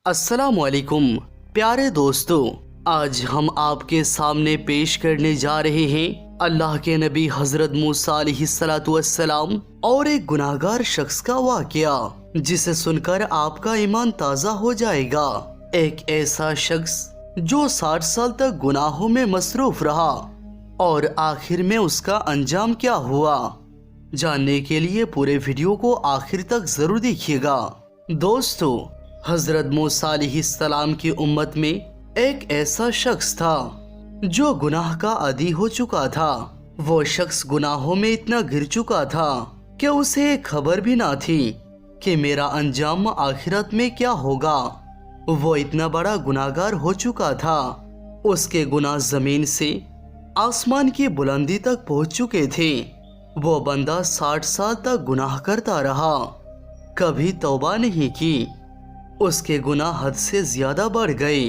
अस्सलामुअलैकुम प्यारे दोस्तों, आज हम आपके सामने पेश करने जा रहे हैं अल्लाह के नबी हजरत मूसा अलैहिस्सलाम और एक गुनाहगार शख्स का वाकया, जिसे सुनकर आपका ईमान ताज़ा हो जाएगा। एक ऐसा शख्स जो 60 साल तक गुनाहों में मसरूफ रहा और आखिर में उसका अंजाम क्या हुआ, जानने के लिए पूरे वीडियो को आखिर तक जरूर देखिएगा। दोस्तों, हजरत मूसा अलैहिस्सलाम की उम्मत में एक ऐसा शख्स था जो गुनाह का आदी हो चुका था। वो शख्स गुनाहों में इतना गिर चुका था कि उसे खबर भी ना थी कि मेरा अंजाम आखिरत में क्या होगा। वो इतना बड़ा गुनाहगार हो चुका था, उसके गुनाह जमीन से आसमान की बुलंदी तक पहुंच चुके थे। वो बंदा 60 साल तक गुनाह करता रहा, कभी तौबा नहीं की। उसके गुनाह हद से ज्यादा बढ़ गए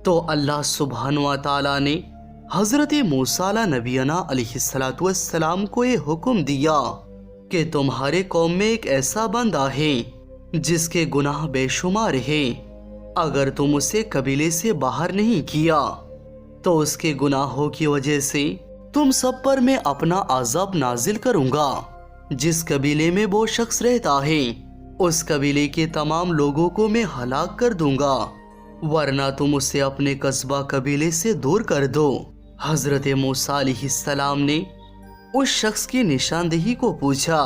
तो अल्लाह सुब्हानहू व तआला ने हजरत मूसा नबीना अलैहिस्सलाम को ये हुक्म दिया कि तुम्हारे कौम में एक ऐसा बंदा है जिसके गुनाह बेशुमार है। अगर तुम उसे कबीले से बाहर नहीं किया तो उसके गुनाहों की वजह से तुम सब पर मैं अपना अज़ाब नाजिल करूंगा। जिस कबीले में वो शख्स रहता है उस कबीले के तमाम लोगों को मैं हलाक कर दूंगा, वरना तुम उसे अपने कस्बा कबीले से दूर कर दो। हजरत मूसा अलैहिस्सलाम ने उस शख्स की निशानदेही को पूछा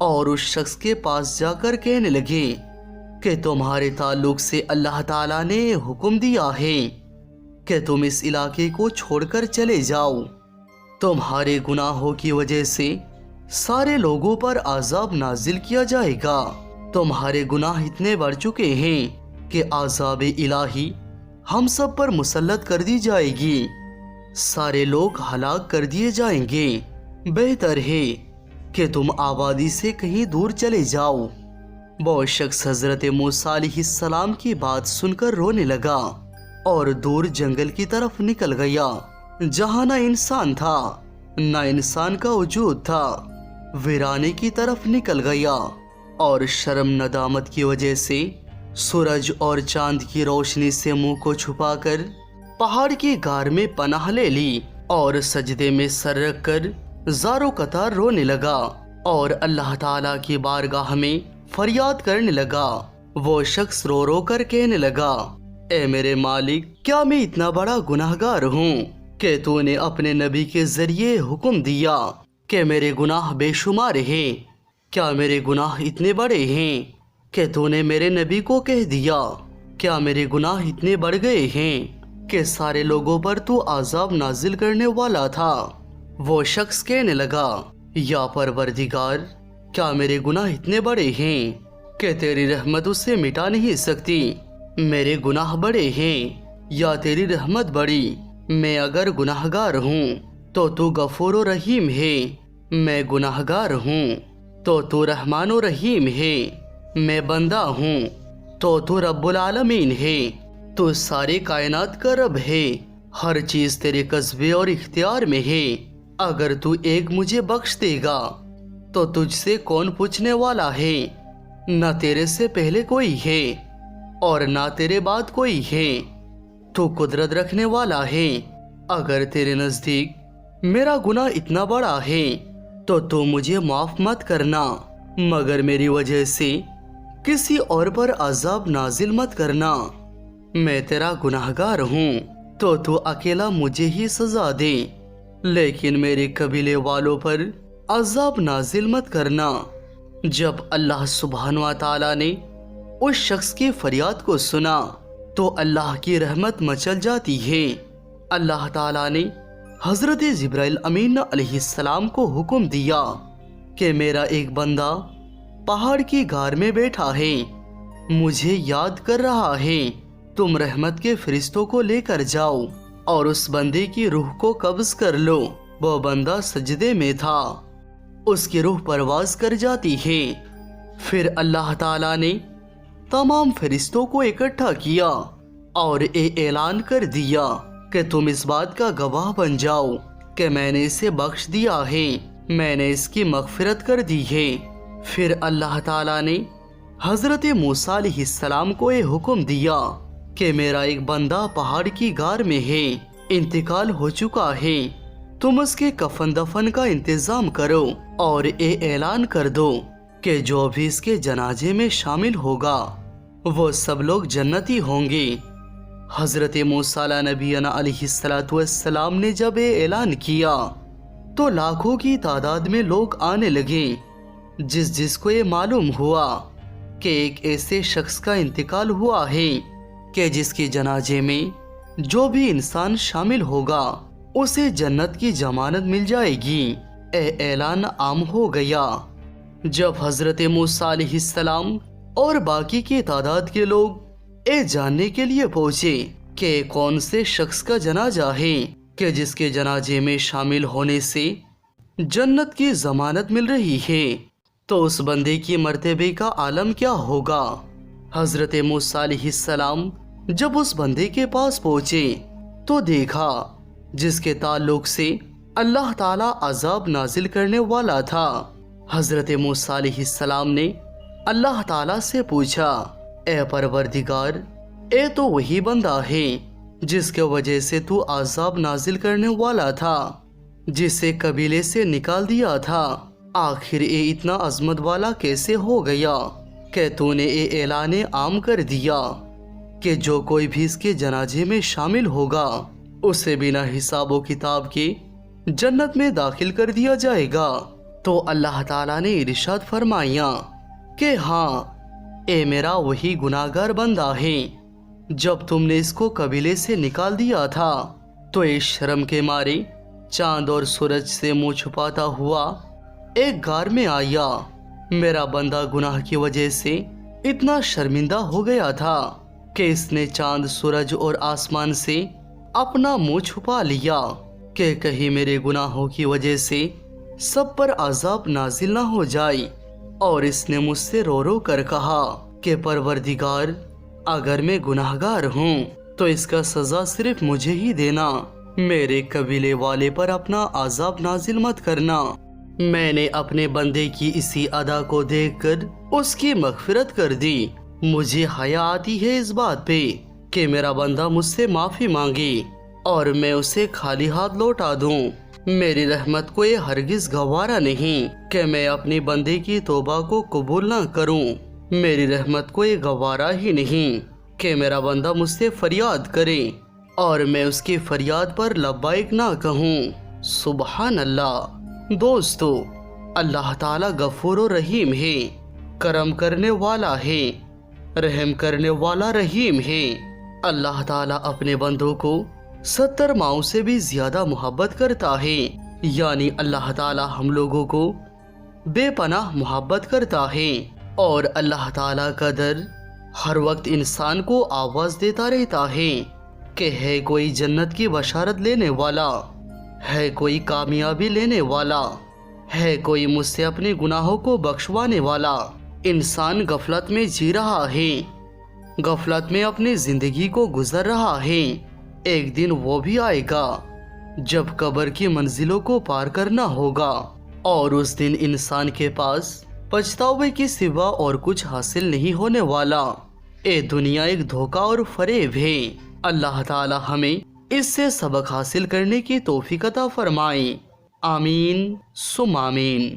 और उस शख्स के पास जाकर कहने लगे कि तुम्हारे ताल्लुक से अल्लाह ताला ने हुक्म दिया है कि तुम इस इलाके को छोड़कर चले जाओ। तुम्हारे गुनाहों की वजह से सारे लोगों पर अज़ाब नाजिल किया जाएगा। तुम्हारे गुनाह इतने बढ़ चुके हैं कि अज़ाब इलाही हम सब पर मुसल्लत कर दी जाएगी, सारे लोग हलाक कर दिए जाएंगे। बेहतर है कि तुम आबादी से कहीं दूर चले जाओ। वो शख्स हजरत मूसा अलैहिस्सलाम की बात सुनकर रोने लगा और दूर जंगल की तरफ निकल गया, जहाँ न इंसान था न इंसान का वजूद था। वीराने की तरफ निकल गया और शर्म नदामत की वजह से सूरज और चांद की रोशनी से मुंह को छुपाकर पहाड़ की गार में पनाह ले ली और सजदे में सर रखकर ज़ारो कतार रोने लगा और अल्लाह ताला की बारगाह में फरियाद करने लगा। वो शख्स रो रो कर कहने लगा, ए मेरे मालिक, क्या मैं इतना बड़ा गुनाहगार हूँ कि तूने अपने नबी के जरिए हुक्म दिया कि मेरे गुनाह बेशुमार हैं। क्या मेरे गुनाह इतने बड़े हैं कि तूने मेरे नबी को कह दिया? क्या मेरे गुनाह इतने बढ़ गए हैं कि सारे लोगों पर तू अज़ाब नाजिल करने वाला था? वो शख्स कहने लगा, या परवरदिगार, क्या मेरे गुनाह इतने बड़े हैं कि तेरी रहमत उसे मिटा नहीं सकती? मेरे गुनाह बड़े हैं या तेरी रहमत बड़ी? मैं अगर गुनाहगार हूँ तो तू गफूर और रहीम है, मैं गुनाहगार हूँ तो तू रहमान और रहीम है। मैं बंदा हूँ तो तू रब्बुल आलमीन है, तू सारे कायनात का रब है। हर चीज तेरे कस्बे और इख्तियार में है। अगर तू एक मुझे बख्श देगा तो तुझसे कौन पूछने वाला है? न तेरे से पहले कोई है और ना तेरे बाद कोई है। तू कुदरत रखने वाला है। अगर तेरे नजदीक मेरा गुनाह इतना बड़ा है तो तू मुझे माफ मत करना, मगर मेरी वजह से किसी और पर अज़ाब नाजिल मत करना। मैं तेरा गुनाहगार हूँ तो तू अकेला मुझे ही सजा दे, लेकिन मेरे कबीले वालों पर अज़ाब नाजिल मत करना। जब अल्लाह सुब्हानहू व तआला ने उस शख्स की फरियाद को सुना तो अल्लाह की रहमत मचल जाती है। अल्लाह ताला ने हजरत जिब्राइल अमीन अलैहिस्सलाम को हुक्म दिया कि मेरा एक बंदा पहाड़ की गार में बैठा है, मुझे याद कर रहा है। तुम रहमत के फरिश्तों को लेकर जाओ और उस बंदे की रूह को कब्ज कर लो। वो बंदा सजदे में था, उसकी रूह परवाज कर जाती है। फिर अल्लाह ताला ने तमाम फरिश्तों को इकट्ठा किया और ये ऐलान कर दिया कि तुम इस बात का गवाह बन जाओ कि मैंने इसे बख्श दिया है, मैंने इसकी मगफिरत कर दी है। फिर अल्लाह ताला ने حضرت موسیٰ علیہ السلام کو یہ حکم دیا کہ میرا ایک بندہ پہاڑ کی غار میں ہے، انتقال ہو چکا ہے، تم اس کے کفن دفن کا انتظام کرو اور یہ اعلان کر دو کہ جو بھی اس کے جنازے میں شامل ہوگا وہ سب لوگ جنتی ہوں گے۔ حضرت موسیٰ نبینا علیہ السلام نے جب یہ اعلان کیا تو لاکھوں کی تعداد میں لوگ آنے لگے، جس کو یہ معلوم ہوا کہ ایک ایسے شخص کا انتقال ہوا ہے کہ جس کے جنازے میں جو بھی انسان شامل ہوگا اسے جنت کی ضمانت مل جائے گی۔ اعلان عام ہو گیا۔ جب حضرت موسیٰ علیہ السلام اور باقی کی تعداد کے لوگ یہ جاننے کے لیے پہنچے کہ کون سے شخص کا جنازہ ہے کہ جس کے جنازے میں شامل ہونے سے جنت کی ضمانت مل رہی ہے، تو اس بندے کی مرتبے کا عالم کیا ہوگا۔ حضرت موسیٰ علیہ السلام جب اس بندے کے پاس پہنچے تو دیکھا جس کے تعلق سے اللہ تعالی عذاب نازل کرنے والا تھا۔ حضرت موسیٰ علیہ السلام نے اللہ تعالی سے پوچھا، اے پروردگار، اے تو وہی بندہ ہے جس کے وجہ سے تو عذاب نازل کرنے والا تھا، جسے قبیلے سے نکال دیا تھا، آخر یہ اتنا عظمت والا کیسے ہو گیا کہ تو نے یہ اعلان عام کر دیا کہ جو کوئی بھی اس کے جنازے میں شامل ہوگا اسے بنا حساب و کتاب کے جنت میں داخل کر دیا جائے گا۔ تو اللہ تعالیٰ نے ارشاد فرمایا کہ ہاں، اے میرا وہی گناہگار بندہ ہے، جب تم نے اس کو قبیلے سے نکال دیا تھا تو اس شرم کے مارے چاند اور سورج سے منہ چھپاتا ہوا ایک غار میں آیا۔ میرا بندہ گناہ کی وجہ سے اتنا شرمندہ ہو گیا تھا کہ اس نے چاند، سورج اور آسمان سے اپنا منہ چھپا لیا کہ کہیں میرے گناہوں کی وجہ سے سب پر عذاب نازل نہ ہو جائے، اور اس نے مجھ سے رو رو کر کہا کہ پروردگار، اگر میں گناہگار ہوں تو اس کا سزا صرف مجھے ہی دینا، میرے قبیلے والے پر اپنا عذاب نازل مت کرنا۔ میں نے اپنے بندے کی اسی ادا کو دیکھ کر اس کی مغفرت کر دی۔ مجھے حیا آتی ہے اس بات پہ کہ میرا بندہ مجھ سے معافی مانگے اور میں اسے خالی ہاتھ لوٹا دوں۔ میری رحمت کو یہ ہرگز گوارا نہیں کہ میں اپنی بندے کی توبہ کو قبول نہ کروں۔ میری رحمت کو یہ گوارا ہی نہیں کہ میرا بندہ مجھ سے فریاد کرے اور میں اس کی فریاد پر لبیک نہ کہوں۔ سبحان اللہ۔ دوستو، اللہ تعالیٰ غفور و رحیم ہے، کرم کرنے والا ہے، رحم کرنے والا رحیم ہے۔ اللہ تعالیٰ اپنے بندوں کو 70 ماؤں سے بھی زیادہ محبت کرتا ہے، یعنی اللہ تعالیٰ ہم لوگوں کو بے پناہ محبت کرتا ہے، اور اللہ تعالیٰ کا در ہر وقت انسان کو آواز دیتا رہتا ہے کہ ہے کوئی جنت کی بشارت لینے والا، ہے کوئی کامیابی لینے والا، ہے کوئی مجھ سے اپنے گناہوں کو بخشوانے والا۔ انسان غفلت میں جی رہا ہے، غفلت میں اپنی زندگی کو گزر رہا ہے۔ ایک دن وہ بھی آئے گا جب قبر کی منزلوں کو پار کرنا ہوگا، اور اس دن انسان کے پاس پچھتاوے کی سوا اور کچھ حاصل نہیں ہونے والا۔ اے دنیا ایک دھوکہ اور فریب ہے۔ اللہ تعالی ہمیں اس سے سبق حاصل کرنے کی توفیق عطا فرمائے۔ آمین ثم آمین۔